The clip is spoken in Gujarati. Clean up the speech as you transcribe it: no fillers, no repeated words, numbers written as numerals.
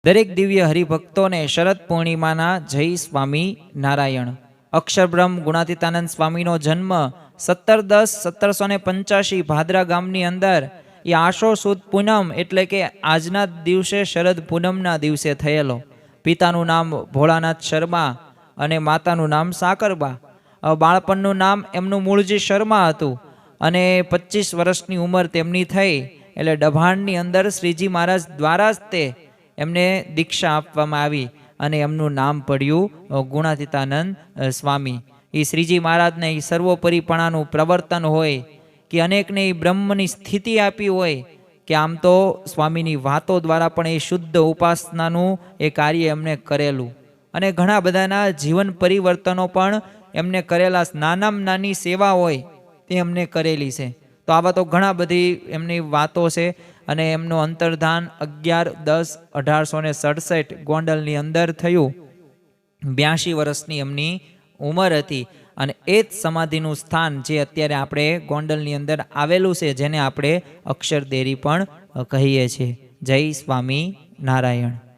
દરેક દિવ્ય હરિભક્તોને શરદ પૂર્ણિમાના જય સ્વામી નારાયણ. અક્ષરબ્રહ્મ ગુણાતીતાનંદ સ્વામીનો જન્મ 17/10/1785 ભાદરા ગામની અંદર એ આશો સુદ પૂનમ એટલે કે આજના દિવસે શરદ પૂનમના દિવસે થયેલો. પિતાનું નામ ભોળાનાથ શર્મા અને માતાનું નામ સાકરબા. બાળપણનું નામ એમનું મૂળજી શર્મા હતું અને 25 વર્ષની ઉંમર તેમની થઈ એટલે ડભાણની અંદર શ્રીજી મહારાજ દ્વારા જ તે એમને દીક્ષા આપવામાં આવી અને એમનું નામ પડ્યું ગુણાતીતાનંદ સ્વામી. એ શ્રીજી મહારાજને એ સર્વોપરીપણાનું પ્રવર્તન હોય કે અનેકને એ બ્રહ્મની સ્થિતિ આપી હોય કે આમ તો સ્વામીની વાતો દ્વારા પણ એ શુદ્ધ ઉપાસનાનું એ કાર્ય એમને કરેલું અને ઘણા બધાના જીવન પરિવર્તનો પણ એમને કરેલા. નાનામાં નાની સેવા હોય તે એમને કરેલી છે. તો આવા તો ઘણા બધી એમની વાતો છે અને એમનું અંતર્ધાન 11/10/1867 ગોંડલની અંદર થયું. 82 વર્ષની એમની ઉંમર હતી અને એ જ સમાધિનું સ્થાન જે અત્યારે આપણે ગોંડલની અંદર આવેલું છે જેને આપણે અક્ષરદેરી પણ કહીએ છીએ. જય સ્વામી નારાયણ.